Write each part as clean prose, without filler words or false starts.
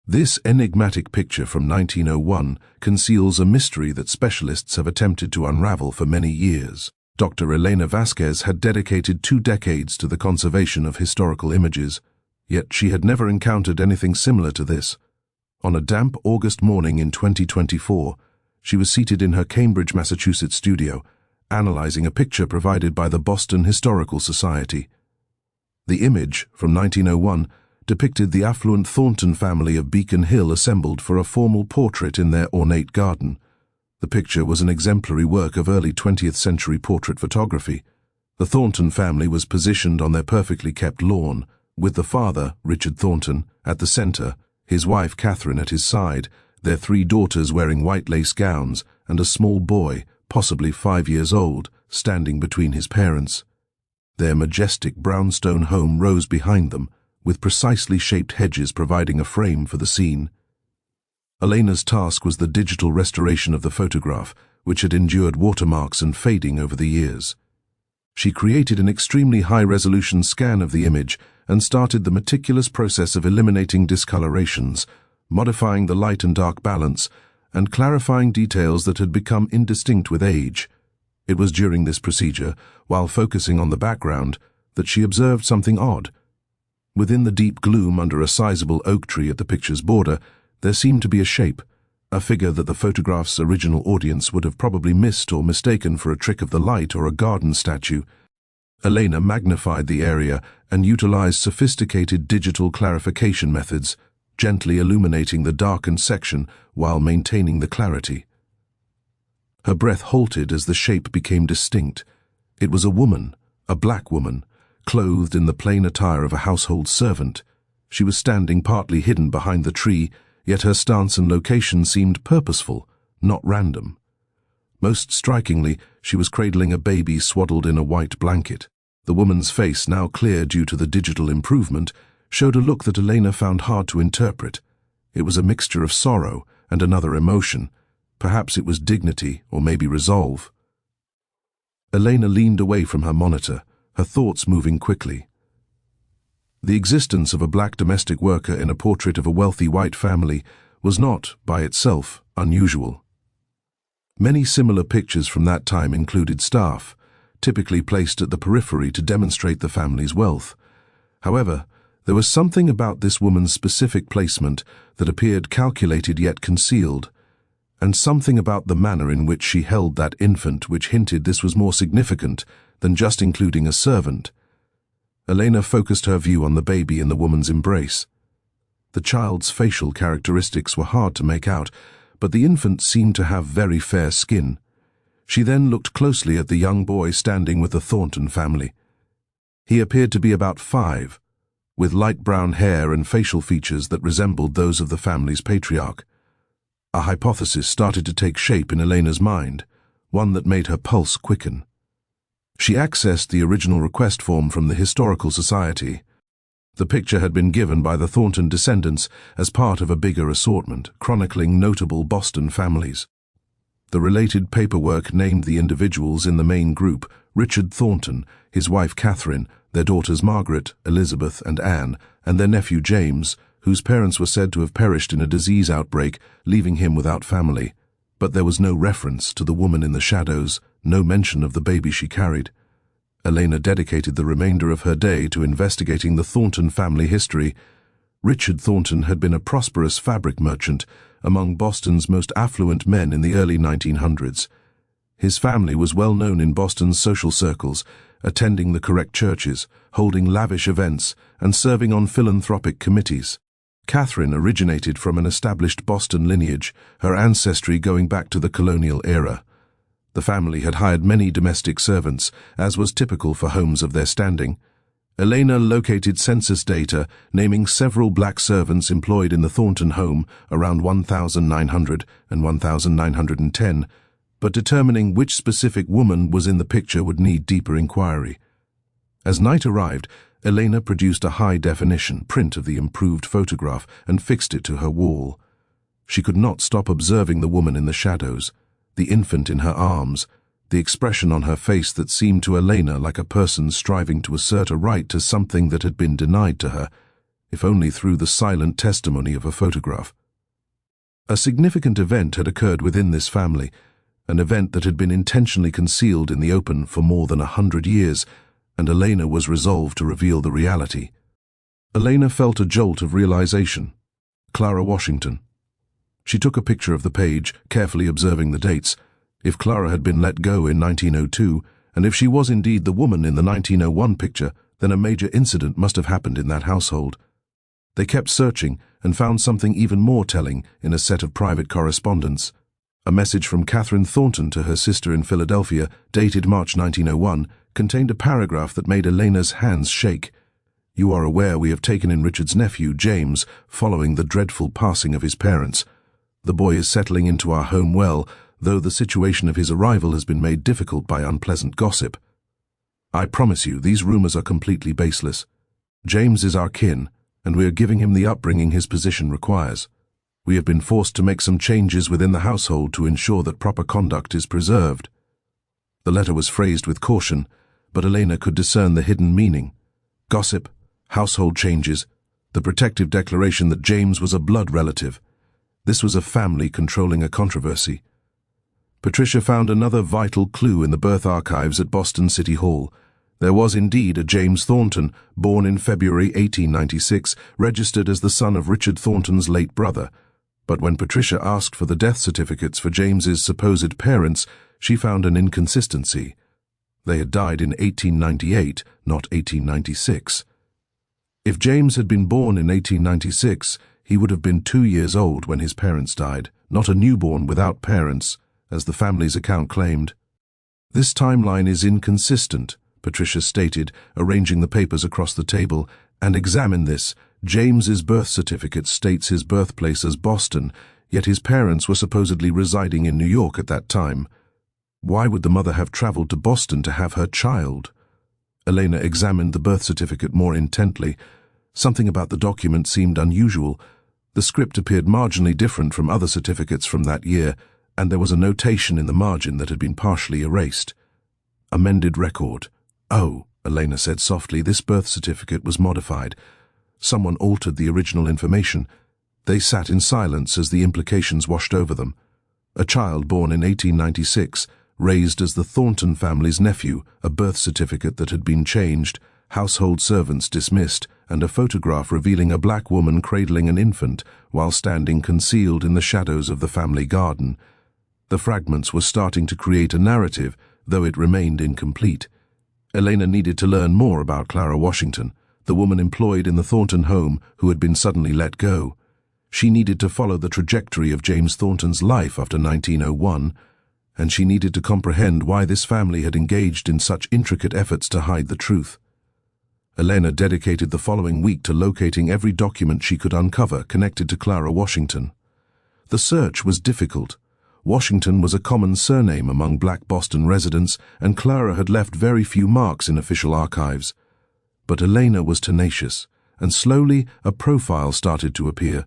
This enigmatic picture from 1901 conceals a mystery that specialists have attempted to unravel for many years. Dr. Elena Vasquez had dedicated 2 decades to the conservation of historical images, yet she had never encountered anything similar to this. On a damp August morning in 2024, she was seated in her Cambridge, Massachusetts studio, analyzing a picture provided by the Boston Historical Society. The image, from 1901, depicted the affluent Thornton family of Beacon Hill assembled for a formal portrait in their ornate garden. The picture was an exemplary work of early 20th century portrait photography. The Thornton family was positioned on their perfectly kept lawn, with the father, Richard Thornton, at the center, his wife Catherine at his side, their 3 daughters wearing white lace gowns, and a small boy, possibly 5 years old, standing between his parents. Their majestic brownstone home rose behind them, with precisely shaped hedges providing a frame for the scene. Elena's task was the digital restoration of the photograph, which had endured watermarks and fading over the years. She created an extremely high-resolution scan of the image and started the meticulous process of eliminating discolorations, modifying the light and dark balance, and clarifying details that had become indistinct with age. It was during this procedure, while focusing on the background, that she observed something odd. Within the deep gloom under a sizable oak tree at the picture's border, there seemed to be a shape, a figure that the photograph's original audience would have probably missed or mistaken for a trick of the light or a garden statue. Elena magnified the area and utilized sophisticated digital clarification methods, gently illuminating the darkened section while maintaining the clarity. Her breath halted as the shape became distinct. It was a woman, a black woman, clothed in the plain attire of a household servant. She was standing partly hidden behind the tree, yet her stance and location seemed purposeful, not random. Most strikingly, she was cradling a baby swaddled in a white blanket. The woman's face, now clear due to the digital improvement, showed a look that Elena found hard to interpret. It was a mixture of sorrow and another emotion. Perhaps it was dignity or maybe resolve. Elena leaned away from her monitor, her thoughts moving quickly. The existence of a black domestic worker in a portrait of a wealthy white family was not, by itself, unusual. Many similar pictures from that time included staff, typically placed at the periphery to demonstrate the family's wealth. However, there was something about this woman's specific placement that appeared calculated yet concealed, and something about the manner in which she held that infant which hinted this was more significant than just including a servant. Elena focused her view on the baby in the woman's embrace. The child's facial characteristics were hard to make out, but the infant seemed to have very fair skin. She then looked closely at the young boy standing with the Thornton family. He appeared to be about 5, with light brown hair and facial features that resembled those of the family's patriarch. A hypothesis started to take shape in Elena's mind, one that made her pulse quicken. She accessed the original request form from the Historical Society. The picture had been given by the Thornton descendants as part of a bigger assortment, chronicling notable Boston families. The related paperwork named the individuals in the main group: Richard Thornton, his wife Catherine, their daughters Margaret, Elizabeth, and Anne, and their nephew James, whose parents were said to have perished in a disease outbreak, leaving him without family. But there was no reference to the woman in the shadows, no mention of the baby she carried. Elena dedicated the remainder of her day to investigating the Thornton family history. Richard Thornton had been a prosperous fabric merchant among Boston's most affluent men in the early 1900s. His family was well known in Boston's social circles, attending the correct churches, holding lavish events, and serving on philanthropic committees. Catherine originated from an established Boston lineage, her ancestry going back to the colonial era. The family had hired many domestic servants, as was typical for homes of their standing. Elena located census data naming several black servants employed in the Thornton home around 1900 and 1910, but determining which specific woman was in the picture would need deeper inquiry. As night arrived, Elena produced a high-definition print of the improved photograph and fixed it to her wall. She could not stop observing the woman in the shadows, the infant in her arms, the expression on her face that seemed to Elena like a person striving to assert a right to something that had been denied to her. if only through the silent testimony of a photograph. A significant event had occurred within this family, an event that had been intentionally concealed in the open for more than 100 years, and Elena was resolved to reveal the reality. Elena felt a jolt of realization. Clara Washington. She took a picture of the page, carefully observing the dates. If Clara had been let go in 1902, and if she was indeed the woman in the 1901 picture, then a major incident must have happened in that household. They kept searching and found something even more telling in a set of private correspondence. A message from Catherine Thornton to her sister in Philadelphia, dated March 1901, contained a paragraph that made Elena's hands shake. "You are aware we have taken in Richard's nephew, James, following the dreadful passing of his parents. The boy is settling into our home well, though the situation of his arrival has been made difficult by unpleasant gossip. I promise you, these rumors are completely baseless. James is our kin, and we are giving him the upbringing his position requires. We have been forced to make some changes within the household to ensure that proper conduct is preserved." The letter was phrased with caution, but Elena could discern the hidden meaning. Gossip, household changes, the protective declaration that James was a blood relative. This was a family controlling a controversy. Patricia found another vital clue in the birth archives at Boston City Hall. There was indeed a James Thornton, born in February 1896, registered as the son of Richard Thornton's late brother. But when Patricia asked for the death certificates for James's supposed parents, she found an inconsistency. They had died in 1898, not 1896. If James had been born in 1896, he would have been 2 years old when his parents died, not a newborn without parents, as the family's account claimed. "This timeline is inconsistent," Patricia stated, arranging the papers across the table. "And examine this. James's birth certificate states his birthplace as Boston, yet his parents were supposedly residing in New York at that time. Why would the mother have traveled to Boston to have her child?" Elena examined the birth certificate more intently. Something about the document seemed unusual. The script appeared marginally different from other certificates from that year, and there was a notation in the margin that had been partially erased. "Amended record." "Oh," Elena said softly, "this birth certificate was modified. Someone altered the original information." They sat in silence as the implications washed over them. A child born in 1896, raised as the Thornton family's nephew, a birth certificate that had been changed, household servants dismissed, and a photograph revealing a black woman cradling an infant while standing concealed in the shadows of the family garden. The fragments were starting to create a narrative, though it remained incomplete. Elena needed to learn more about Clara Washington, the woman employed in the Thornton home who had been suddenly let go. She needed to follow the trajectory of James Thornton's life after 1901, and she needed to comprehend why this family had engaged in such intricate efforts to hide the truth. Elena dedicated the following week to locating every document she could uncover connected to Clara Washington. The search was difficult. Washington was a common surname among black Boston residents, and Clara had left very few marks in official archives. But Elena was tenacious, and slowly a profile started to appear.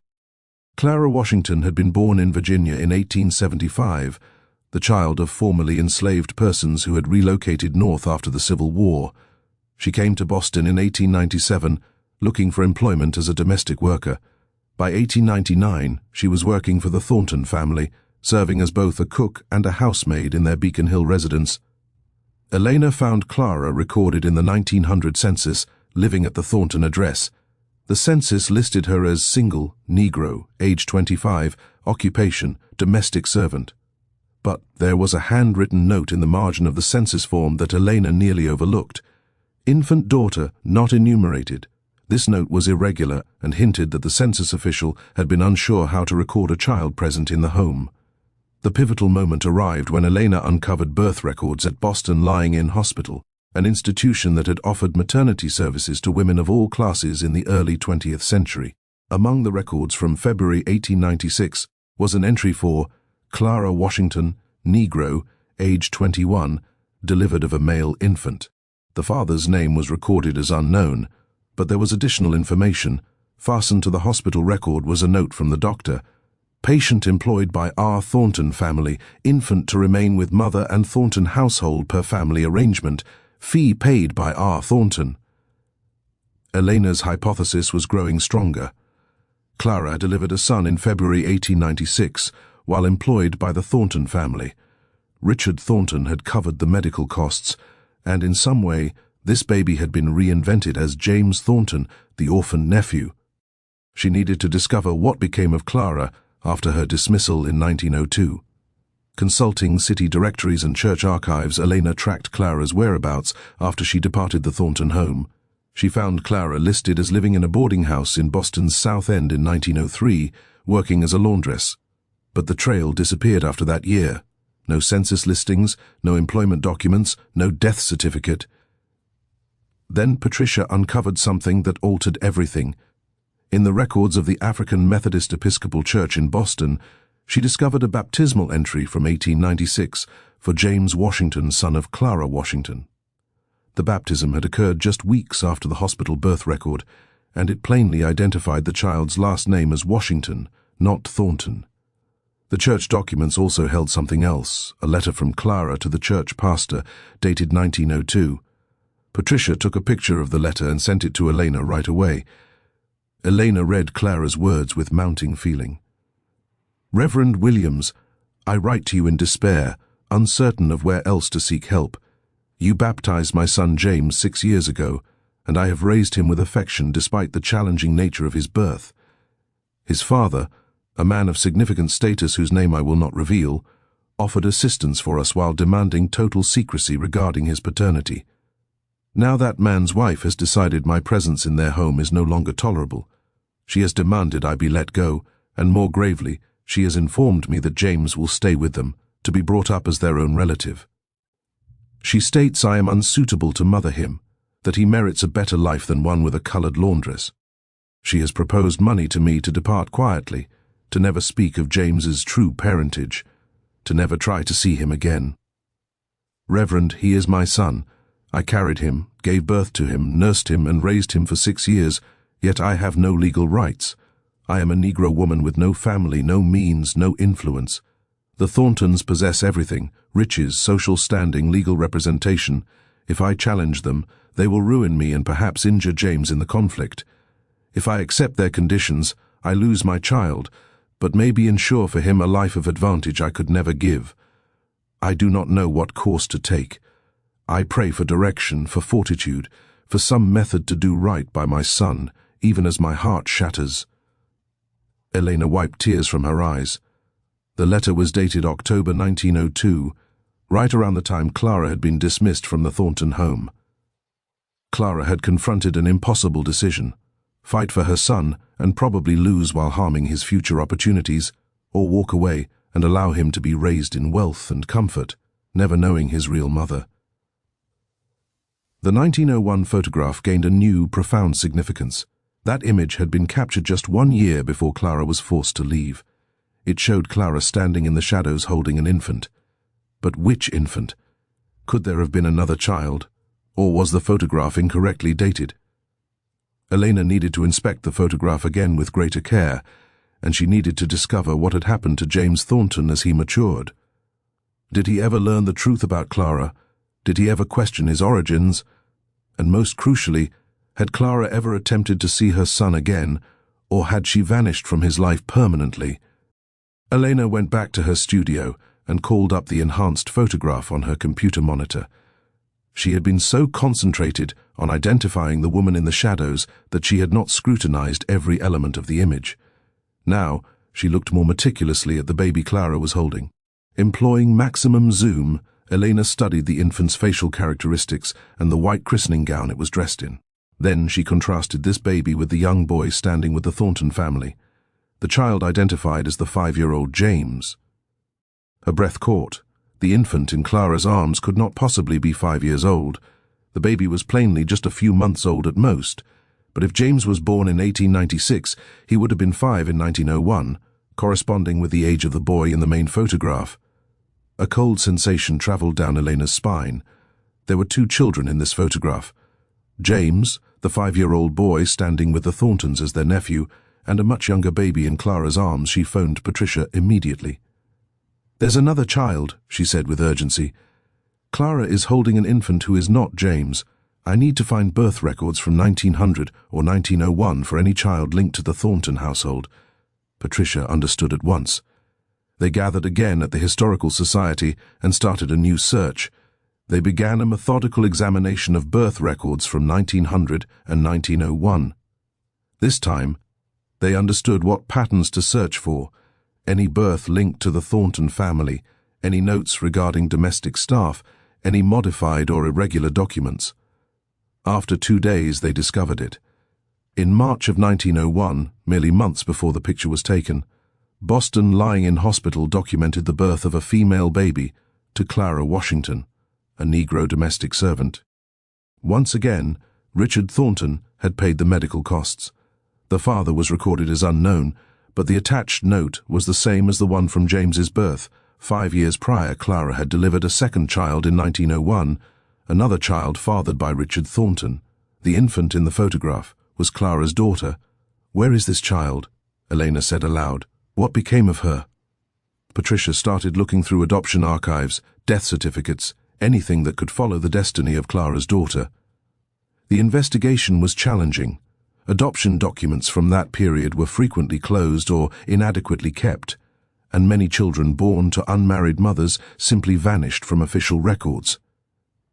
Clara Washington had been born in Virginia in 1875, the child of formerly enslaved persons who had relocated north after the Civil War. She came to Boston in 1897, looking for employment as a domestic worker. By 1899, she was working for the Thornton family, serving as both a cook and a housemaid in their Beacon Hill residence. Elena found Clara recorded in the 1900 census, living at the Thornton address. The census listed her as single, Negro, age 25, occupation, domestic servant. But there was a handwritten note in the margin of the census form that Elena nearly overlooked. Infant daughter not enumerated. This note was irregular and hinted that the census official had been unsure how to record a child present in the home. The pivotal moment arrived when Elena uncovered birth records at Boston Lying-in Hospital, an institution that had offered maternity services to women of all classes in the early 20th century. Among the records from February 1896 was an entry for Clara Washington, Negro, age 21, delivered of a male infant. The father's name was recorded as unknown, but there was additional information. Fastened to the hospital record was a note from the doctor. Patient employed by R. Thornton family, infant to remain with mother and Thornton household per family arrangement, fee paid by R. Thornton. Elena's hypothesis was growing stronger. Clara delivered a son in February 1896 while employed by the Thornton family. Richard Thornton had covered the medical costs, and in some way, this baby had been reinvented as James Thornton, the orphan nephew. She needed to discover what became of Clara after her dismissal in 1902. Consulting city directories and church archives, Elena tracked Clara's whereabouts after she departed the Thornton home. She found Clara listed as living in a boarding house in Boston's South End in 1903, working as a laundress. But the trail disappeared after that year. No census listings, no employment documents, no death certificate. Then Patricia uncovered something that altered everything. In the records of the African Methodist Episcopal Church in Boston, she discovered a baptismal entry from 1896 for James Washington, son of Clara Washington. The baptism had occurred just weeks after the hospital birth record, and it plainly identified the child's last name as Washington, not Thornton. The church documents also held something else, a letter from Clara to the church pastor, dated 1902. Patricia took a picture of the letter and sent it to Elena right away. Elena read Clara's words with mounting feeling. "Reverend Williams, I write to you in despair, uncertain of where else to seek help. You baptized my son James 6 years ago, and I have raised him with affection despite the challenging nature of his birth. His father, a man of significant status whose name I will not reveal, offered assistance for us while demanding total secrecy regarding his paternity. Now that man's wife has decided my presence in their home is no longer tolerable. She has demanded I be let go, and more gravely, she has informed me that James will stay with them, to be brought up as their own relative. She states I am unsuitable to mother him, that he merits a better life than one with a colored laundress. She has proposed money to me to depart quietly, to never speak of James's true parentage, to never try to see him again. Reverend, he is my son. I carried him, gave birth to him, nursed him, and raised him for 6 years, yet I have no legal rights. I am a Negro woman with no family, no means, no influence. The Thorntons possess everything, riches, social standing, legal representation. If I challenge them, they will ruin me and perhaps injure James in the conflict. If I accept their conditions, I lose my child, but maybe ensure for him a life of advantage I could never give. I do not know what course to take. I pray for direction, for fortitude, for some method to do right by my son, even as my heart shatters." Elena wiped tears from her eyes. The letter was dated October 1902, right around the time Clara had been dismissed from the Thornton home. Clara had confronted an impossible decision: fight for her son and probably lose while harming his future opportunities, or walk away and allow him to be raised in wealth and comfort, never knowing his real mother. The 1901 photograph gained a new, profound significance. That image had been captured just 1 year before Clara was forced to leave. It showed Clara standing in the shadows holding an infant. But which infant? Could there have been another child? Or was the photograph incorrectly dated? Elena needed to inspect the photograph again with greater care, and she needed to discover what had happened to James Thornton as he matured. Did he ever learn the truth about Clara? Did he ever question his origins? And most crucially, had Clara ever attempted to see her son again, or had she vanished from his life permanently? Elena went back to her studio and called up the enhanced photograph on her computer monitor. She had been so concentrated on identifying the woman in the shadows that she had not scrutinized every element of the image. Now, she looked more meticulously at the baby Clara was holding. Employing maximum zoom, Elena studied the infant's facial characteristics and the white christening gown it was dressed in. Then she contrasted this baby with the young boy standing with the Thornton family, the child identified as the 5-year-old James. Her breath caught. The infant in Clara's arms could not possibly be 5 years old. The baby was plainly just a few months old at most. But if James was born in 1896, he would have been 5 in 1901, corresponding with the age of the boy in the main photograph. A cold sensation traveled down Elena's spine. There were 2 children in this photograph. James, the 5-year-old boy standing with the Thorntons as their nephew, and a much younger baby in Clara's arms. She phoned Patricia immediately. "There's another child," she said with urgency. "Clara is holding an infant who is not James. I need to find birth records from 1900 or 1901 for any child linked to the Thornton household. Patricia understood at once. They gathered again at the Historical Society and started a new search. They began a methodical examination of birth records from 1900 and 1901. This time, they understood what patterns to search for: any birth linked to the Thornton family, any notes regarding domestic staff, any modified or irregular documents. After 2 days, they discovered it. In March of 1901, merely months before the picture was taken, Boston Lying in Hospital documented the birth of a female baby to Clara Washington, a Negro domestic servant. Once again, Richard Thornton had paid the medical costs. The father was recorded as unknown, but the attached note was the same as the one from James's birth. 5 years prior, Clara had delivered a second child in 1901, another child fathered by Richard Thornton. The infant in the photograph was Clara's daughter. "Where is this child?" Elena said aloud. "What became of her?" Patricia started looking through adoption archives, death certificates, anything that could follow the destiny of Clara's daughter. The investigation was challenging. Adoption documents from that period were frequently closed or inadequately kept, and many children born to unmarried mothers simply vanished from official records.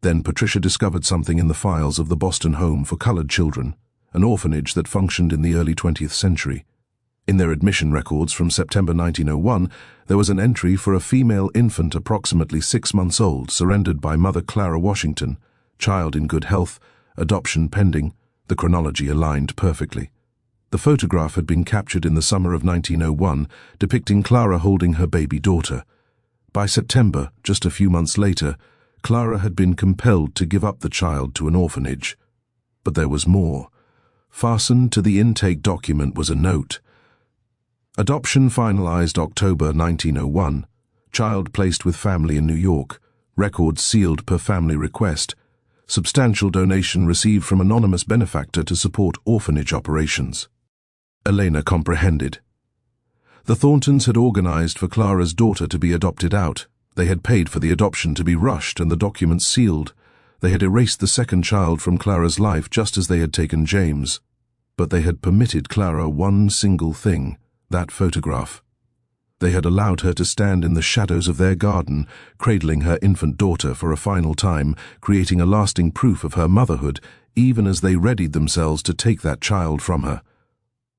Then Patricia discovered something in the files of the Boston Home for Colored Children, an orphanage that functioned in the early 20th century. In their admission records from September 1901, there was an entry for a female infant approximately 6 months old, surrendered by Mother Clara Washington, child in good health, adoption pending. The chronology aligned perfectly. The photograph had been captured in the summer of 1901, depicting Clara holding her baby daughter. By September, just a few months later, Clara had been compelled to give up the child to an orphanage. But there was more. Fastened to the intake document was a note. Adoption finalized October 1901. Child placed with family in New York. Records sealed per family request. Substantial donation received from anonymous benefactor to support orphanage operations. Elena comprehended. The Thorntons had organized for Clara's daughter to be adopted out. They had paid for the adoption to be rushed and the documents sealed. They had erased the second child from Clara's life just as they had taken James. But they had permitted Clara one single thing: that photograph. They had allowed her to stand in the shadows of their garden, cradling her infant daughter for a final time, creating a lasting proof of her motherhood, even as they readied themselves to take that child from her.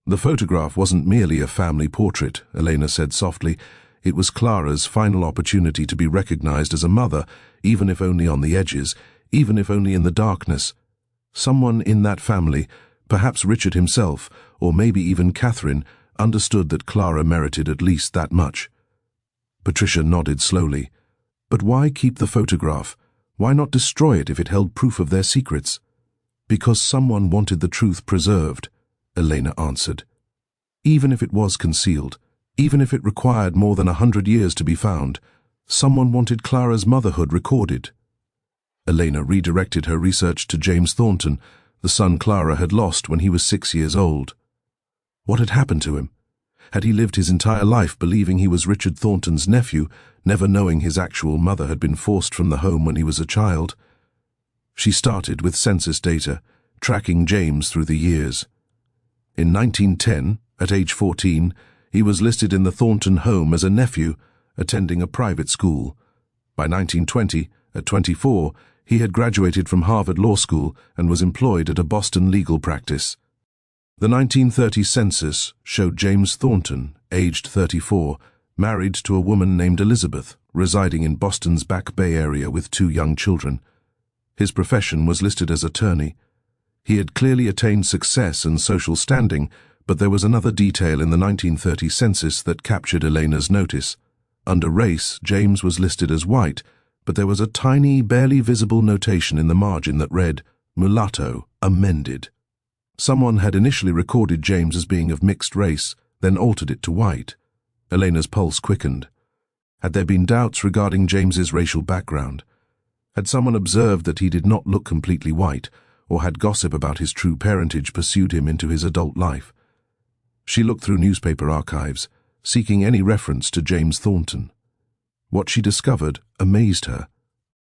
The photograph wasn't merely a family portrait, Elena said softly. It was Clara's final opportunity to be recognized as a mother, even if only on the edges, even if only in the darkness. Someone in that family, perhaps Richard himself, or maybe even Catherine, understood that Clara merited at least that much. Patricia nodded slowly. But why keep the photograph? Why not destroy it if it held proof of their secrets? Because someone wanted the truth preserved, Elena answered. Even if it was concealed, even if it required more than 100 years to be found, someone wanted Clara's motherhood recorded. Elena redirected her research to James Thornton, the son Clara had lost when he was 6 years old. What had happened to him? Had he lived his entire life believing he was Richard Thornton's nephew, never knowing his actual mother had been forced from the home when he was a child? She started with census data, tracking James through the years. In 1910, at age 14, he was listed in the Thornton home as a nephew, attending a private school. By 1920, at 24, he had graduated from Harvard Law School and was employed at a Boston legal practice. The 1930 census showed James Thornton, aged 34, married to a woman named Elizabeth, residing in Boston's Back Bay area with 2 young children. His profession was listed as attorney. He had clearly attained success and social standing, but there was another detail in the 1930 census that captured Elena's notice. Under race, James was listed as white, but there was a tiny, barely visible notation in the margin that read, "Mulatto, amended." Someone had initially recorded James as being of mixed race, then altered it to white. Elena's pulse quickened. Had there been doubts regarding James's racial background? Had someone observed that he did not look completely white, or had gossip about his true parentage pursued him into his adult life? She looked through newspaper archives, seeking any reference to James Thornton. What she discovered amazed her.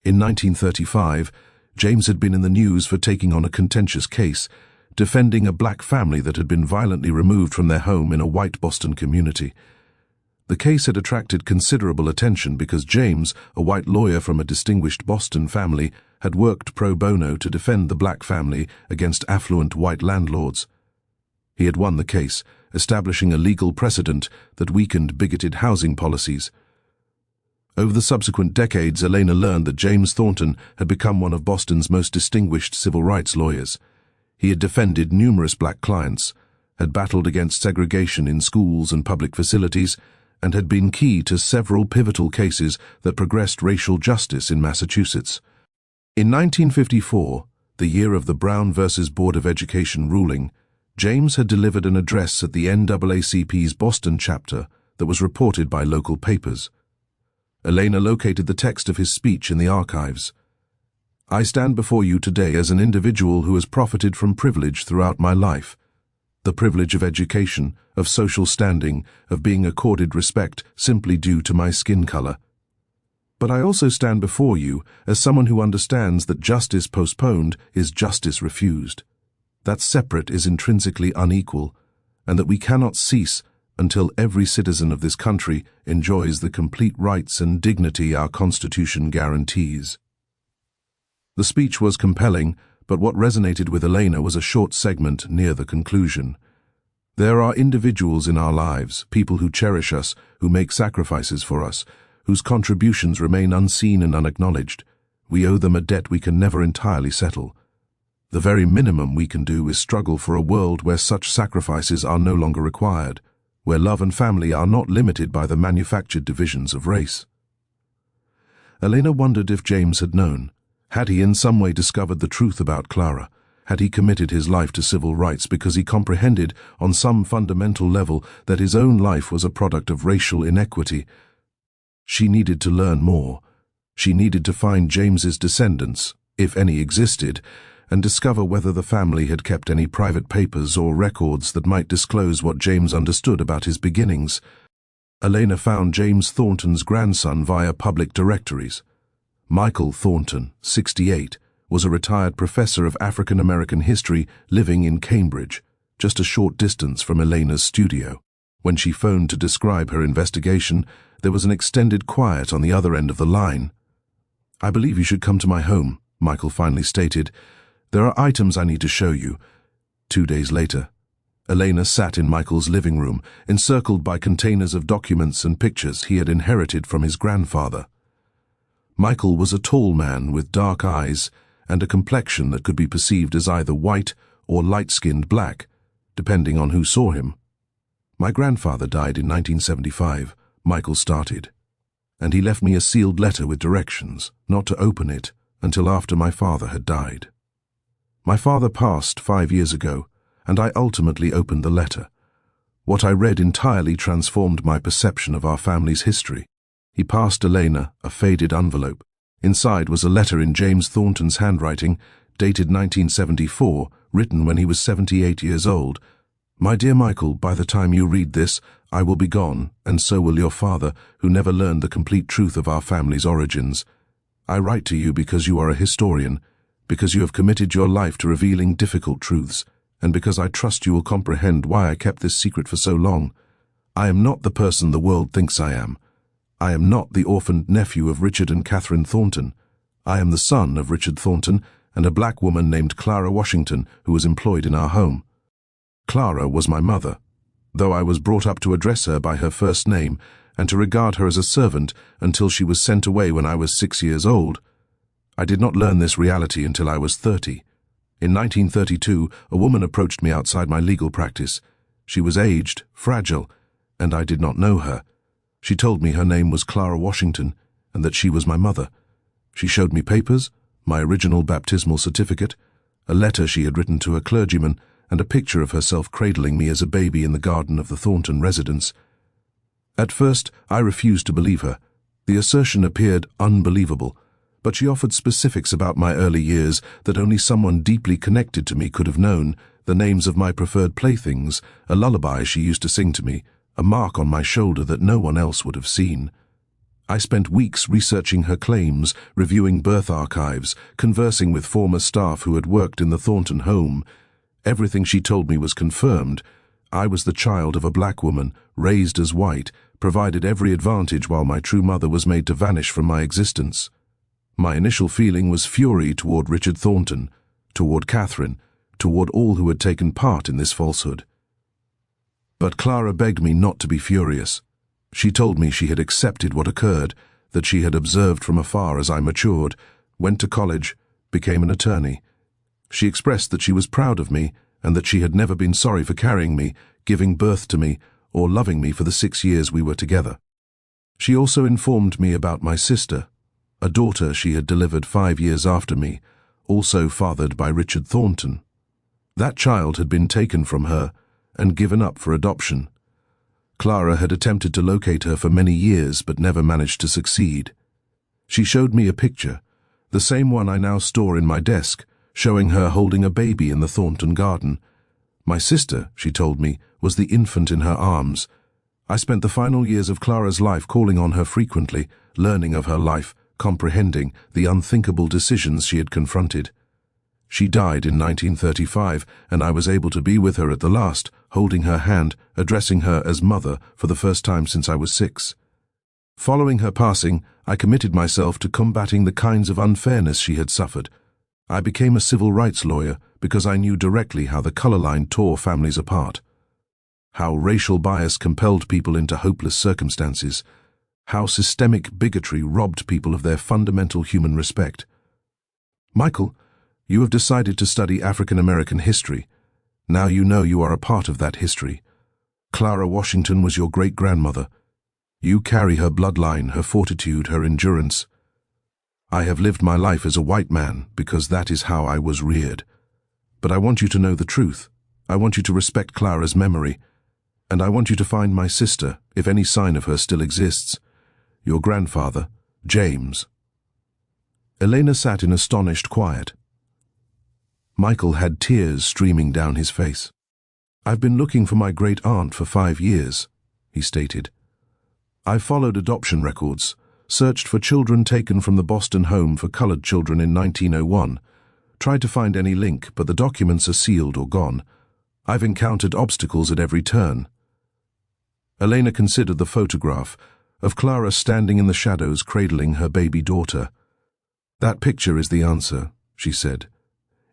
In 1935, James had been in the news for taking on a contentious case, defending a black family that had been violently removed from their home in a white Boston community. The case had attracted considerable attention because James, a white lawyer from a distinguished Boston family, had worked pro bono to defend the black family against affluent white landlords. He had won the case, establishing a legal precedent that weakened bigoted housing policies. Over the subsequent decades, Elena learned that James Thornton had become one of Boston's most distinguished civil rights lawyers. He had defended numerous black clients, had battled against segregation in schools and public facilities, and had been key to several pivotal cases that progressed racial justice in Massachusetts. In 1954, the year of the Brown versus Board of Education ruling, James had delivered an address at the NAACP's Boston chapter that was reported by local papers. Elena located the text of his speech in the archives. "I stand before you today as an individual who has profited from privilege throughout my life. The privilege of education, of social standing, of being accorded respect simply due to my skin color. But I also stand before you as someone who understands that justice postponed is justice refused, that separate is intrinsically unequal, and that we cannot cease until every citizen of this country enjoys the complete rights and dignity our Constitution guarantees." The speech was compelling, but what resonated with Elena was a short segment near the conclusion. There are individuals in our lives, people who cherish us, who make sacrifices for us, whose contributions remain unseen and unacknowledged. We owe them a debt we can never entirely settle. The very minimum we can do is struggle for a world where such sacrifices are no longer required, where love and family are not limited by the manufactured divisions of race. Elena wondered if James had known. Had he in some way discovered the truth about Clara? Had he committed his life to civil rights because he comprehended on some fundamental level that his own life was a product of racial inequity? She needed to learn more. She needed to find James's descendants, if any existed, and discover whether the family had kept any private papers or records that might disclose what James understood about his beginnings. Elena found James Thornton's grandson via public directories. Michael Thornton, 68, was a retired professor of African American history living in Cambridge, just a short distance from Elena's studio. When she phoned to describe her investigation, there was an extended quiet on the other end of the line. "I believe you should come to my home," Michael finally stated. "There are items I need to show you." 2 days later, Elena sat in Michael's living room, encircled by containers of documents and pictures he had inherited from his grandfather. Michael was a tall man with dark eyes and a complexion that could be perceived as either white or light-skinned black, depending on who saw him. "My grandfather died in 1975, Michael started, and he left me a sealed letter with directions not to open it until after my father had died. My father passed 5 years ago, and I ultimately opened the letter. What I read entirely transformed my perception of our family's history." He passed Elena a faded envelope. Inside was a letter in James Thornton's handwriting, dated 1974, written when he was 78 years old. "My dear Michael, by the time you read this, I will be gone, and so will your father, who never learned the complete truth of our family's origins. I write to you because you are a historian, because you have committed your life to revealing difficult truths, and because I trust you will comprehend why I kept this secret for so long. I am not the person the world thinks I am. I am not the orphaned nephew of Richard and Catherine Thornton. I am the son of Richard Thornton and a black woman named Clara Washington who was employed in our home. Clara was my mother, though I was brought up to address her by her first name and to regard her as a servant until she was sent away when I was 6 years old. I did not learn this reality until I was 30. In 1932, a woman approached me outside my legal practice. She was aged, fragile, and I did not know her. She told me her name was Clara Washington and that she was my mother. She showed me papers, my original baptismal certificate, a letter she had written to a clergyman, and a picture of herself cradling me as a baby in the garden of the Thornton residence. At first, I refused to believe her. The assertion appeared unbelievable, but she offered specifics about my early years that only someone deeply connected to me could have known, the names of my preferred playthings, a lullaby she used to sing to me, a mark on my shoulder that no one else would have seen. I spent weeks researching her claims, reviewing birth archives, conversing with former staff who had worked in the Thornton home. Everything she told me was confirmed. I was the child of a black woman, raised as white, provided every advantage while my true mother was made to vanish from my existence. My initial feeling was fury toward Richard Thornton, toward Catherine, toward all who had taken part in this falsehood. But Clara begged me not to be furious. She told me she had accepted what occurred, that she had observed from afar as I matured, went to college, became an attorney. She expressed that she was proud of me and that she had never been sorry for carrying me, giving birth to me, or loving me for the 6 years we were together. She also informed me about my sister, a daughter she had delivered 5 years after me, also fathered by Richard Thornton. That child had been taken from her and given up for adoption. Clara had attempted to locate her for many years but never managed to succeed. She showed me a picture, the same one I now store in my desk, showing her holding a baby in the Thornton garden. My sister, she told me, was the infant in her arms. I spent the final years of Clara's life calling on her frequently, learning of her life, comprehending the unthinkable decisions she had confronted. She died in 1935, and I was able to be with her at the last, holding her hand, addressing her as mother for the first time since I was 6. Following her passing, I committed myself to combating the kinds of unfairness she had suffered. I became a civil rights lawyer because I knew directly how the color line tore families apart, how racial bias compelled people into hopeless circumstances, how systemic bigotry robbed people of their fundamental human respect. Michael, you have decided to study African American history. Now you know you are a part of that history. Clara Washington was your great-grandmother. You carry her bloodline, her fortitude, her endurance. I have lived my life as a white man because that is how I was reared. But I want you to know the truth. I want you to respect Clara's memory. And I want you to find my sister, if any sign of her still exists. Your grandfather, James. Elena sat in astonished quiet. Michael had tears streaming down his face. I've been looking for my great-aunt for 5 years, he stated. I followed adoption records, searched for children taken from the Boston home for colored children in 1901, tried to find any link, but the documents are sealed or gone. I've encountered obstacles at every turn. Elena considered the photograph of Clara standing in the shadows cradling her baby daughter. That picture is the answer, she said.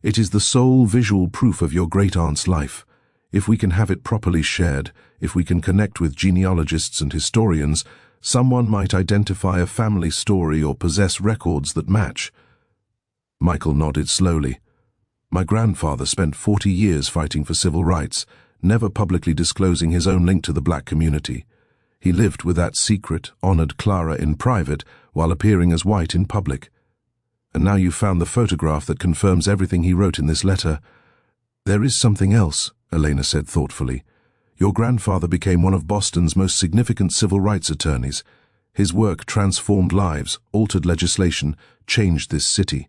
It is the sole visual proof of your great-aunt's life. If we can have it properly shared, if we can connect with genealogists and historians, someone might identify a family story or possess records that match. Michael nodded slowly. My grandfather spent 40 years fighting for civil rights, never publicly disclosing his own link to the black community. He lived with that secret, honored Clara in private, while appearing as white in public. And now you've found the photograph that confirms everything he wrote in this letter. There is something else, Elena said thoughtfully. Your grandfather became one of Boston's most significant civil rights attorneys. His work transformed lives, altered legislation, changed this city.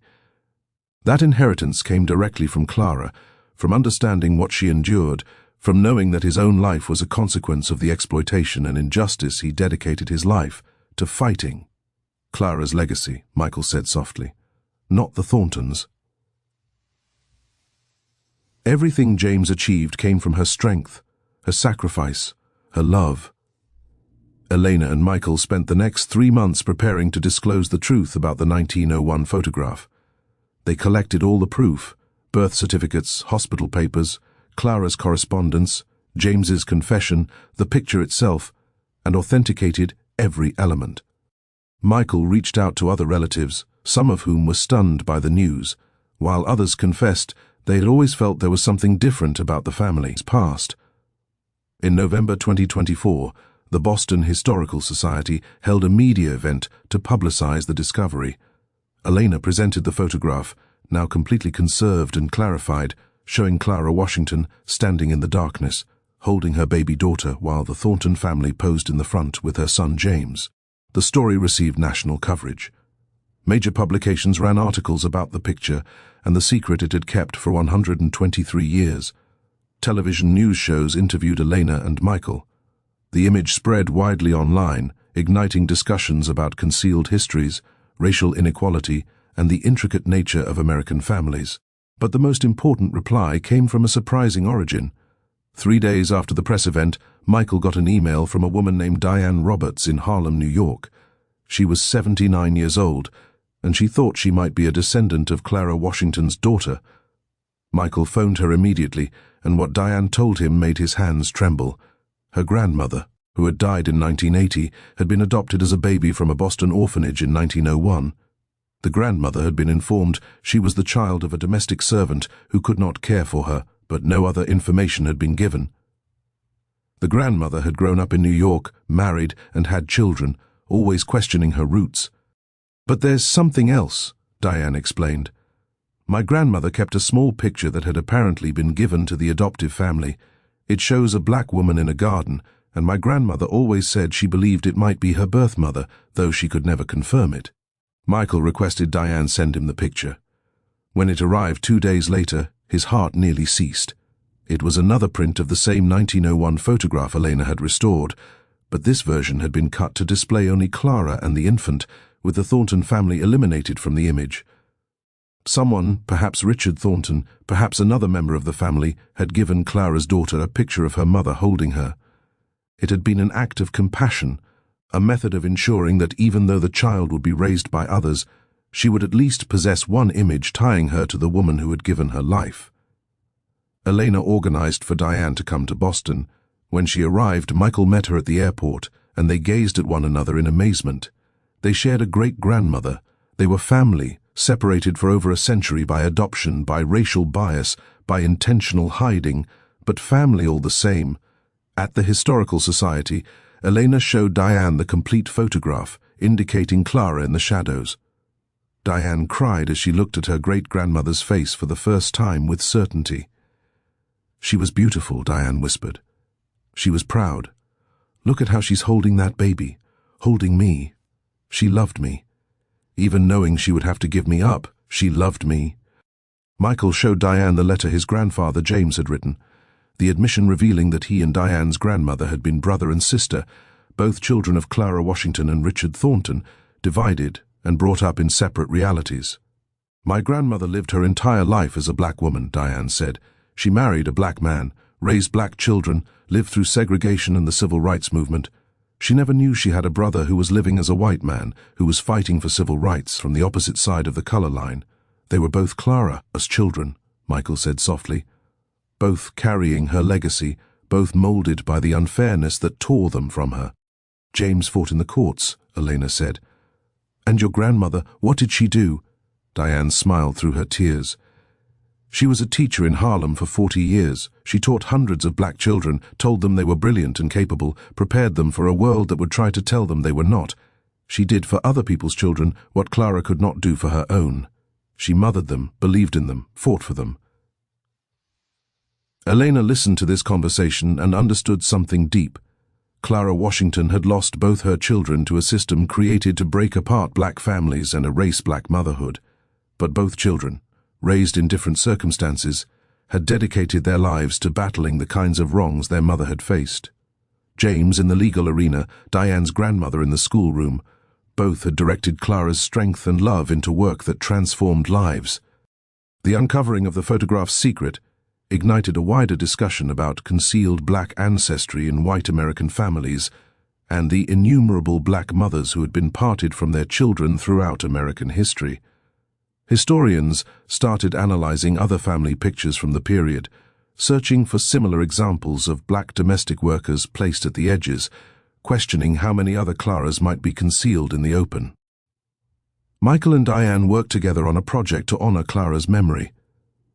That inheritance came directly from Clara, from understanding what she endured, from knowing that his own life was a consequence of the exploitation and injustice he dedicated his life to fighting. Clara's legacy, Michael said softly. Not the Thorntons. Everything James achieved came from her strength, her sacrifice, her love. Elena and Michael spent the next 3 months preparing to disclose the truth about the 1901 photograph. They collected all the proof, birth certificates, hospital papers, Clara's correspondence, James's confession, the picture itself, and authenticated every element. Michael reached out to other relatives, some of whom were stunned by the news, while others confessed they had always felt there was something different about the family's past. In November 2024, the Boston Historical Society held a media event to publicize the discovery. Elena presented the photograph, now completely conserved and clarified, showing Clara Washington standing in the darkness, holding her baby daughter while the Thornton family posed in the front with her son James. The story received national coverage. Major publications ran articles about the picture and the secret it had kept for 123 years. Television news shows interviewed Elena and Michael. The image spread widely online, igniting discussions about concealed histories, racial inequality, and the intricate nature of American families. But the most important reply came from a surprising origin. 3 days after the press event, Michael got an email from a woman named Diane Roberts in Harlem, New York. She was 79 years old, and she thought she might be a descendant of Clara Washington's daughter. Michael phoned her immediately, and what Diane told him made his hands tremble. Her grandmother, who had died in 1980, had been adopted as a baby from a Boston orphanage in 1901. The grandmother had been informed she was the child of a domestic servant who could not care for her, but no other information had been given. The grandmother had grown up in New York, married, and had children, always questioning her roots. "But there's something else," Diane explained. "My grandmother kept a small picture that had apparently been given to the adoptive family. It shows a black woman in a garden, and my grandmother always said she believed it might be her birth mother, though she could never confirm it." Michael requested Diane send him the picture. When it arrived 2 days later, his heart nearly ceased. It was another print of the same 1901 photograph Elena had restored, but this version had been cut to display only Clara and the infant, with the Thornton family eliminated from the image. Someone, perhaps Richard Thornton, perhaps another member of the family, had given Clara's daughter a picture of her mother holding her. It had been an act of compassion, a method of ensuring that even though the child would be raised by others, she would at least possess one image tying her to the woman who had given her life. Elena organized for Diane to come to Boston. When she arrived, Michael met her at the airport, and they gazed at one another in amazement. They shared a great-grandmother. They were family, separated for over a century by adoption, by racial bias, by intentional hiding, but family all the same. At the Historical Society, Elena showed Diane the complete photograph, indicating Clara in the shadows. Diane cried as she looked at her great-grandmother's face for the first time with certainty. "She was beautiful," Diane whispered. "She was proud. Look at how she's holding that baby, holding me. She loved me. Even knowing she would have to give me up, she loved me." Michael showed Diane the letter his grandfather James had written, the admission revealing that he and Diane's grandmother had been brother and sister, both children of Clara Washington and Richard Thornton, divided and brought up in separate realities. "My grandmother lived her entire life as a black woman," Diane said. "She married a black man, raised black children, lived through segregation and the civil rights movement. She never knew she had a brother who was living as a white man, who was fighting for civil rights from the opposite side of the color line. They were both Clara as children," Michael said softly. "Both carrying her legacy, both molded by the unfairness that tore them from her." "James fought in the courts," Elena said. "And your grandmother, what did she do?" Diane smiled through her tears. "She was a teacher in Harlem for 40 years. She taught hundreds of black children, told them they were brilliant and capable, prepared them for a world that would try to tell them they were not. She did for other people's children what Clara could not do for her own. She mothered them, believed in them, fought for them." Elena listened to this conversation and understood something deep. Clara Washington had lost both her children to a system created to break apart black families and erase black motherhood. But both children, raised in different circumstances, had dedicated their lives to battling the kinds of wrongs their mother had faced. James in the legal arena, Diane's grandmother in the schoolroom, both had directed Clara's strength and love into work that transformed lives. The uncovering of the photograph's secret ignited a wider discussion about concealed black ancestry in white American families and the innumerable black mothers who had been parted from their children throughout American history. Historians started analyzing other family pictures from the period, searching for similar examples of black domestic workers placed at the edges, questioning how many other Claras might be concealed in the open. Michael and Diane worked together on a project to honor Clara's memory.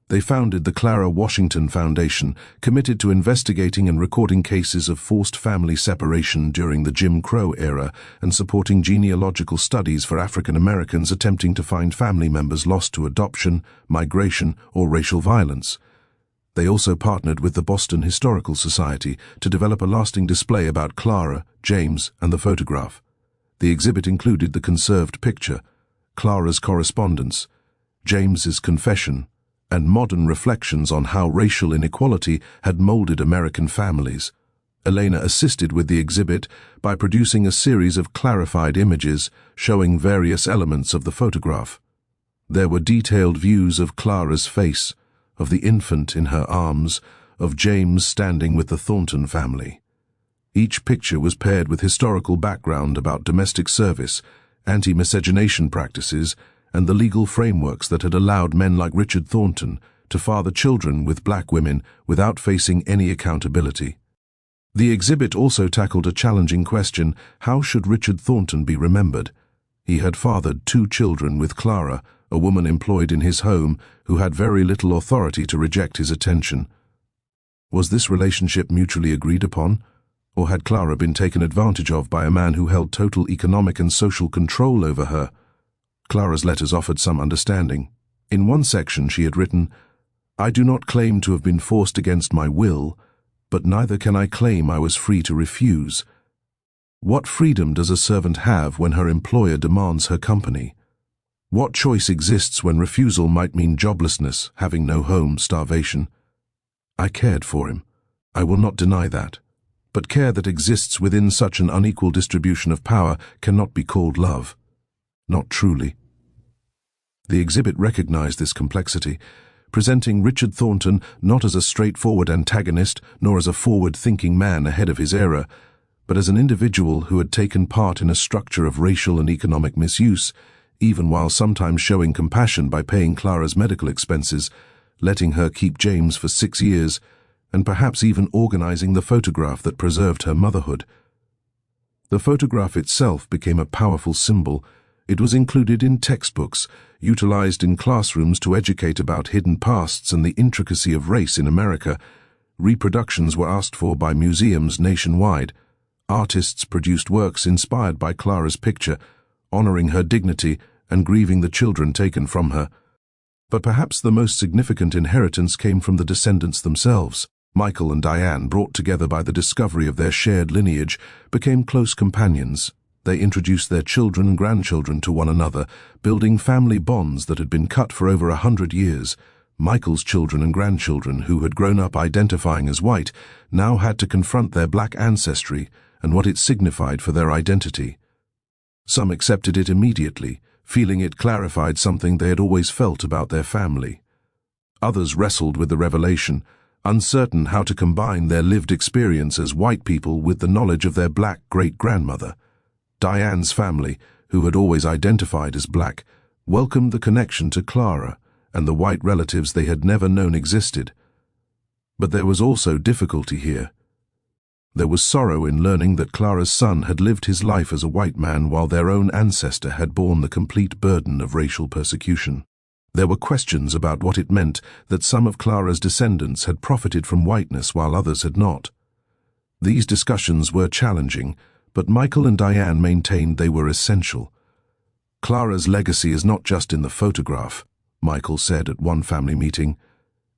They founded the Clara Washington Foundation, committed to investigating and recording cases of forced family separation during the Jim Crow era and supporting genealogical studies for African Americans attempting to find family members lost to adoption, migration, or racial violence. They also partnered with the Boston Historical Society to develop a lasting display about Clara, James, and the photograph. The exhibit included the conserved picture, Clara's correspondence, James's confession, and modern reflections on how racial inequality had molded American families, Elena assisted with the exhibit by producing a series of clarified images showing various elements of the photograph. There were detailed views of Clara's face, of the infant in her arms, of James standing with the Thornton family. Each picture was paired with historical background about domestic service, anti-miscegenation practices, and the legal frameworks that had allowed men like Richard Thornton to father children with black women without facing any accountability. The exhibit also tackled a challenging question: how should Richard Thornton be remembered? He had fathered 2 children with Clara, a woman employed in his home who had very little authority to reject his attention. Was this relationship mutually agreed upon? Or had Clara been taken advantage of by a man who held total economic and social control over her? Clara's letters offered some understanding. In one section she had written, "I do not claim to have been forced against my will, but neither can I claim I was free to refuse. What freedom does a servant have when her employer demands her company? What choice exists when refusal might mean joblessness, having no home, starvation? I cared for him. I will not deny that. But care that exists within such an unequal distribution of power cannot be called love. Not truly." The exhibit recognized this complexity, presenting Richard Thornton not as a straightforward antagonist nor as a forward-thinking man ahead of his era, but as an individual who had taken part in a structure of racial and economic misuse, even while sometimes showing compassion by paying Clara's medical expenses, letting her keep James for 6 years, and perhaps even organizing the photograph that preserved her motherhood. The photograph itself became a powerful symbol. It was included in textbooks, utilized in classrooms to educate about hidden pasts and the intricacy of race in America. Reproductions were asked for by museums nationwide. Artists produced works inspired by Clara's picture, honoring her dignity and grieving the children taken from her. But perhaps the most significant inheritance came from the descendants themselves. Michael and Diane, brought together by the discovery of their shared lineage, became close companions. They introduced their children and grandchildren to one another, building family bonds that had been cut for over 100 years. Michael's children and grandchildren, who had grown up identifying as white, now had to confront their black ancestry and what it signified for their identity. Some accepted it immediately, feeling it clarified something they had always felt about their family. Others wrestled with the revelation, uncertain how to combine their lived experience as white people with the knowledge of their black great-grandmother. Diane's family, who had always identified as black, welcomed the connection to Clara and the white relatives they had never known existed. But there was also difficulty here. There was sorrow in learning that Clara's son had lived his life as a white man while their own ancestor had borne the complete burden of racial persecution. There were questions about what it meant that some of Clara's descendants had profited from whiteness while others had not. These discussions were challenging, but Michael and Diane maintained they were essential. "Clara's legacy is not just in the photograph," Michael said at one family meeting.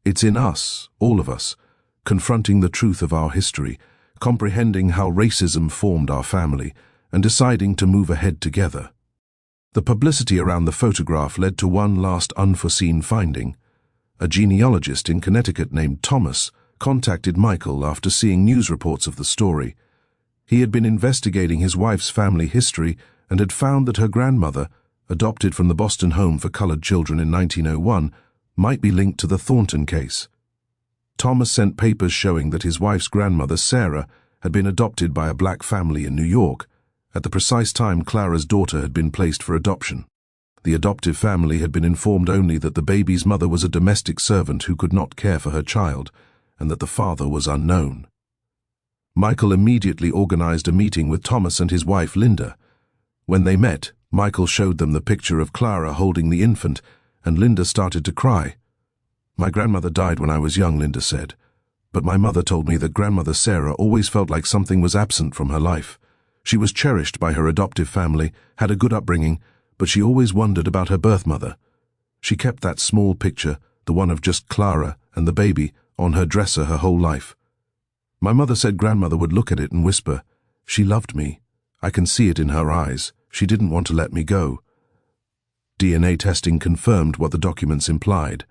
"It's in us, all of us, confronting the truth of our history, comprehending how racism formed our family, and deciding to move ahead together." The publicity around the photograph led to one last unforeseen finding. A genealogist in Connecticut named Thomas contacted Michael after seeing news reports of the story. He had been investigating his wife's family history and had found that her grandmother, adopted from the Boston Home for Colored Children in 1901, might be linked to the Thornton case. Thomas sent papers showing that his wife's grandmother, Sarah, had been adopted by a black family in New York, at the precise time Clara's daughter had been placed for adoption. The adoptive family had been informed only that the baby's mother was a domestic servant who could not care for her child, and that the father was unknown. Michael immediately organized a meeting with Thomas and his wife, Linda. When they met, Michael showed them the picture of Clara holding the infant, and Linda started to cry. "My grandmother died when I was young," Linda said, "but my mother told me that grandmother Sarah always felt like something was absent from her life. She was cherished by her adoptive family, had a good upbringing, but she always wondered about her birth mother. She kept that small picture, the one of just Clara and the baby, on her dresser her whole life. My mother said grandmother would look at it and whisper, 'She loved me. I can see it in her eyes. She didn't want to let me go.'" DNA testing confirmed what the documents implied.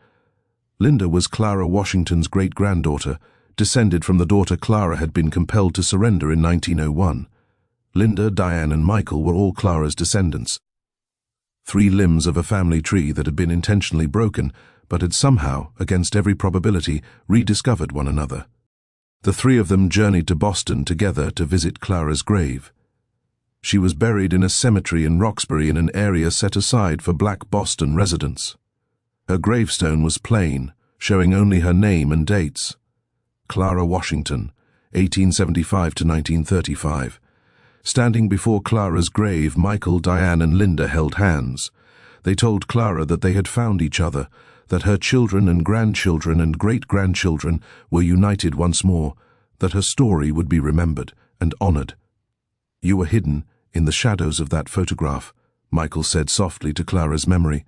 Linda was Clara Washington's great-granddaughter, descended from the daughter Clara had been compelled to surrender in 1901. Linda, Diane, and Michael were all Clara's descendants. 3 limbs of a family tree that had been intentionally broken, but had somehow, against every probability, rediscovered one another. The 3 of them journeyed to Boston together to visit Clara's grave. She was buried in a cemetery in Roxbury in an area set aside for Black Boston residents. Her gravestone was plain, showing only her name and dates. Clara Washington, 1875 to 1935. Standing before Clara's grave, Michael, Diane, and Linda held hands. They told Clara that they had found each other, that her children and grandchildren and great-grandchildren were united once more, that her story would be remembered and honored. "You were hidden in the shadows of that photograph," Michael said softly to Clara's memory.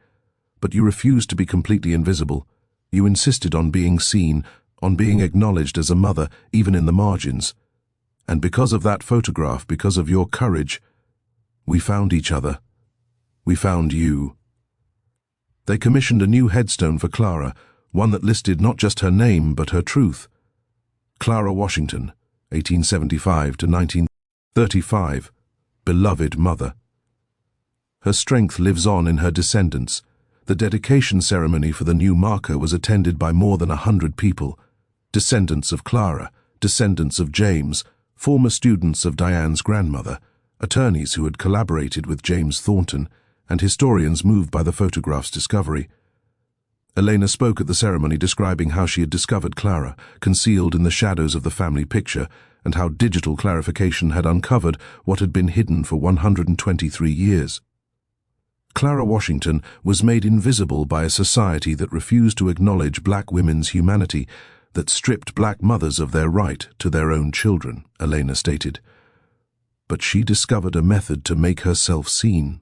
"But you refused to be completely invisible. You insisted on being seen, on being acknowledged as a mother, even in the margins. And because of that photograph, because of your courage, we found each other. We found you." They commissioned a new headstone for Clara, one that listed not just her name but her truth. Clara Washington, 1875 to 1935, beloved mother. Her strength lives on in her descendants. The dedication ceremony for the new marker was attended by more than 100 people, descendants of Clara, descendants of James, former students of Diane's grandmother, attorneys who had collaborated with James Thornton, and historians moved by the photograph's discovery. Elena spoke at the ceremony describing how she had discovered Clara, concealed in the shadows of the family picture, and how digital clarification had uncovered what had been hidden for 123 years. Clara Washington was made invisible by a society that refused to acknowledge black women's humanity, that stripped black mothers of their right to their own children, Elena stated. But she discovered a method to make herself seen.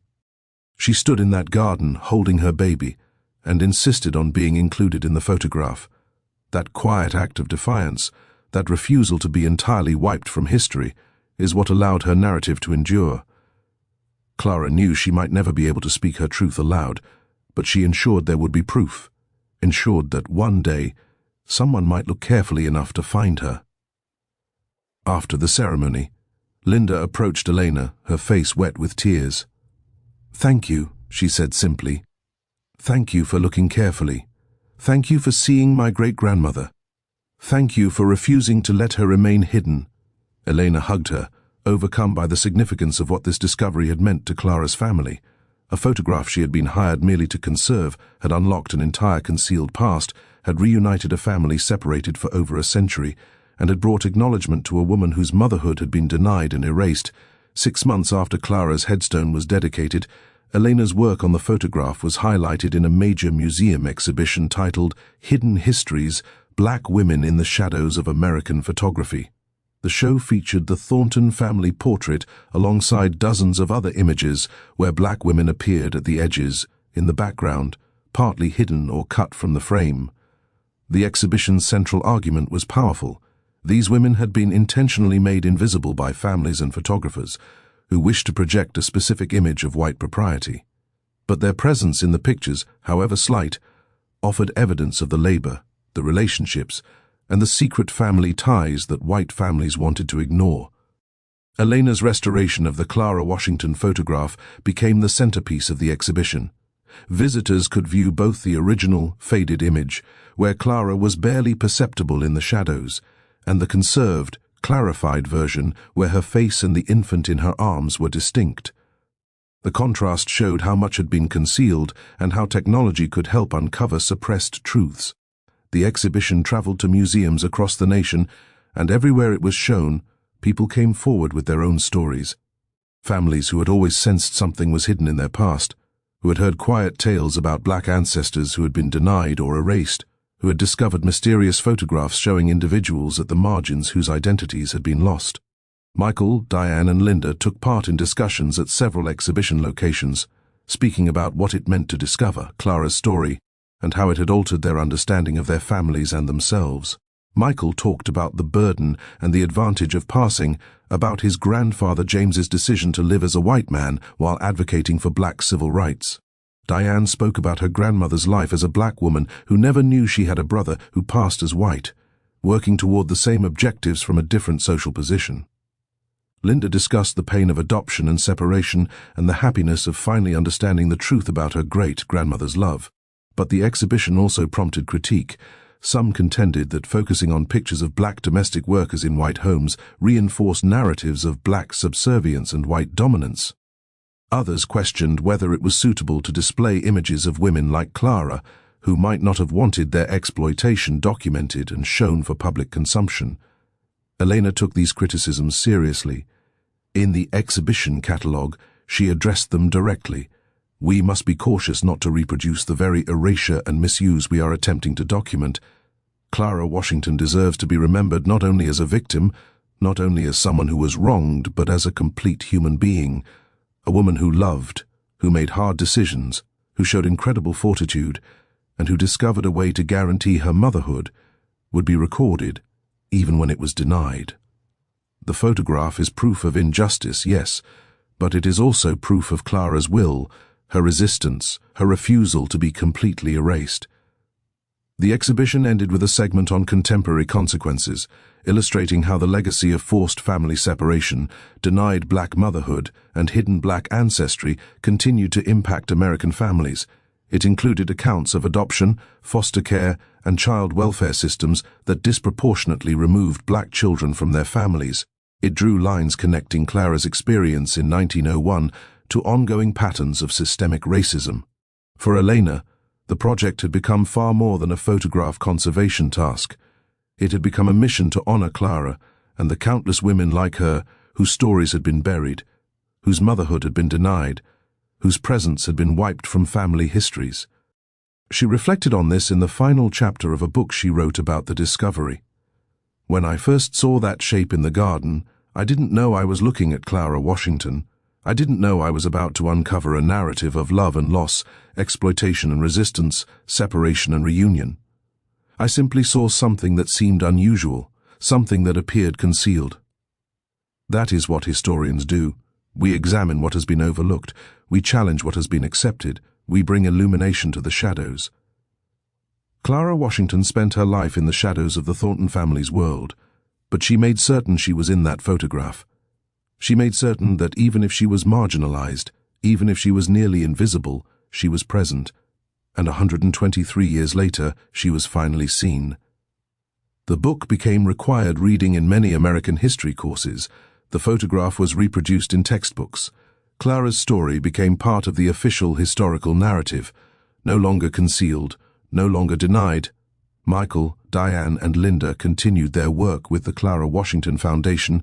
She stood in that garden holding her baby and insisted on being included in the photograph. That quiet act of defiance, that refusal to be entirely wiped from history, is what allowed her narrative to endure. Clara knew she might never be able to speak her truth aloud, but she ensured there would be proof, ensured that one day someone might look carefully enough to find her. After the ceremony, Linda approached Elena, her face wet with tears. "Thank you," she said simply. "Thank you for looking carefully. Thank you for seeing my great-grandmother. Thank you for refusing to let her remain hidden." Elena hugged her, overcome by the significance of what this discovery had meant to Clara's family. A photograph she had been hired merely to conserve had unlocked an entire concealed past, had reunited a family separated for over a century, and had brought acknowledgement to a woman whose motherhood had been denied and erased. 6 months after Clara's headstone was dedicated, Elena's work on the photograph was highlighted in a major museum exhibition titled Hidden Histories: Black Women in the Shadows of American Photography. The show featured the Thornton family portrait alongside dozens of other images where black women appeared at the edges, in the background, partly hidden or cut from the frame. The exhibition's central argument was powerful. These women had been intentionally made invisible by families and photographers who wished to project a specific image of white propriety. But their presence in the pictures, however slight, offered evidence of the labor, the relationships, and the secret family ties that white families wanted to ignore. Elena's restoration of the Clara Washington photograph became the centerpiece of the exhibition. Visitors could view both the original, faded image, where Clara was barely perceptible in the shadows, and the conserved, clarified version where her face and the infant in her arms were distinct. The contrast showed how much had been concealed and how technology could help uncover suppressed truths. The exhibition traveled to museums across the nation, and everywhere it was shown, people came forward with their own stories. Families who had always sensed something was hidden in their past, who had heard quiet tales about black ancestors who had been denied or erased, who had discovered mysterious photographs showing individuals at the margins whose identities had been lost. Michael, Diane, and Linda took part in discussions at several exhibition locations, speaking about what it meant to discover Clara's story and how it had altered their understanding of their families and themselves. Michael talked about the burden and the advantage of passing, about his grandfather James's decision to live as a white man while advocating for black civil rights. Diane spoke about her grandmother's life as a black woman who never knew she had a brother who passed as white, working toward the same objectives from a different social position. Linda discussed the pain of adoption and separation and the happiness of finally understanding the truth about her great-grandmother's love. But the exhibition also prompted critique. Some contended that focusing on pictures of black domestic workers in white homes reinforced narratives of black subservience and white dominance. Others questioned whether it was suitable to display images of women like Clara, who might not have wanted their exploitation documented and shown for public consumption. Elena took these criticisms seriously. In the exhibition catalogue, she addressed them directly. We must be cautious not to reproduce the very erasure and misuse we are attempting to document. Clara Washington deserves to be remembered not only as a victim, not only as someone who was wronged, but as a complete human being, a woman who loved, who made hard decisions, who showed incredible fortitude, and who discovered a way to guarantee her motherhood would be recorded, even when it was denied. The photograph is proof of injustice, yes, but it is also proof of Clara's will, her resistance, her refusal to be completely erased. The exhibition ended with a segment on contemporary consequences, illustrating how the legacy of forced family separation, denied black motherhood, and hidden black ancestry continued to impact American families. It included accounts of adoption, foster care, and child welfare systems that disproportionately removed black children from their families. It drew lines connecting Clara's experience in 1901 to ongoing patterns of systemic racism. For Elena, the project had become far more than a photograph conservation task. It had become a mission to honor Clara and the countless women like her whose stories had been buried, whose motherhood had been denied, whose presence had been wiped from family histories. She reflected on this in the final chapter of a book she wrote about the discovery. When I first saw that shape in the garden, I didn't know I was looking at Clara Washington. I didn't know I was about to uncover a narrative of love and loss, exploitation and resistance, separation and reunion. I simply saw something that seemed unusual, something that appeared concealed. That is what historians do. We examine what has been overlooked. We challenge what has been accepted. We bring illumination to the shadows. Clara Washington spent her life in the shadows of the Thornton family's world, but she made certain she was in that photograph. She made certain that even if she was marginalized, even if she was nearly invisible, she was present, and 123 years later, she was finally seen. The book became required reading in many American history courses. The photograph was reproduced in textbooks. Clara's story became part of the official historical narrative, no longer concealed, no longer denied. Michael, Diane, and Linda continued their work with the Clara Washington Foundation,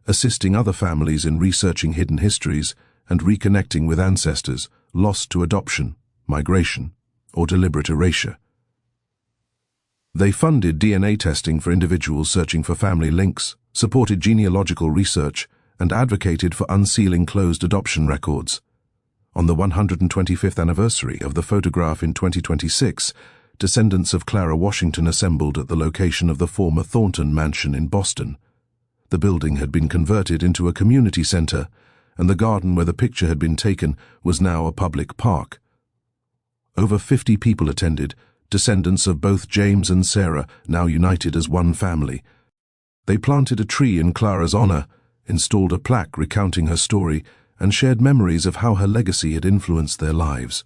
assisting other families in researching hidden histories and reconnecting with ancestors lost to adoption, migration, or deliberate erasure. They funded DNA testing for individuals searching for family links, supported genealogical research, and advocated for unsealing closed adoption records. On the 125th anniversary of the photograph in 2026, descendants of Clara Washington assembled at the location of the former Thornton Mansion in Boston. The building had been converted into a community center, and the garden where the picture had been taken was now a public park. Over 50 people attended, descendants of both James and Sarah, now united as one family. They planted a tree in Clara's honor, installed a plaque recounting her story, and shared memories of how her legacy had influenced their lives.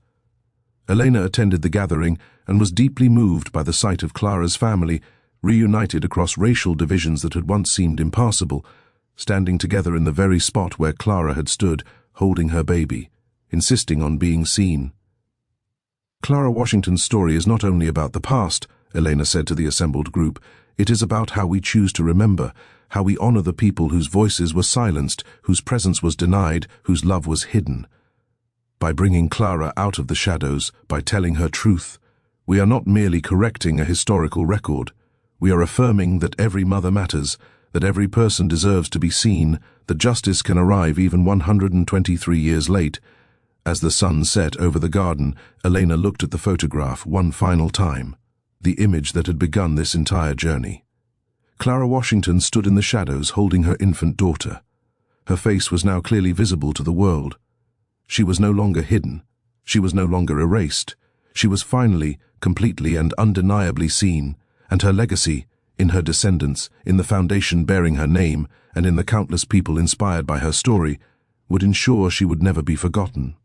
Elena attended the gathering and was deeply moved by the sight of Clara's family, reunited across racial divisions that had once seemed impassable, standing together in the very spot where Clara had stood, holding her baby, insisting on being seen. Clara Washington's story is not only about the past, Elena said to the assembled group, it is about how we choose to remember, how we honor the people whose voices were silenced, whose presence was denied, whose love was hidden. By bringing Clara out of the shadows, by telling her truth, we are not merely correcting a historical record. We are affirming that every mother matters, that every person deserves to be seen, that justice can arrive even 123 years late. As the sun set over the garden, Elena looked at the photograph one final time, the image that had begun this entire journey. Clara Washington stood in the shadows holding her infant daughter. Her face was now clearly visible to the world. She was no longer hidden. She was no longer erased. She was finally, completely and undeniably seen, and her legacy, in her descendants, in the foundation bearing her name, and in the countless people inspired by her story, would ensure she would never be forgotten.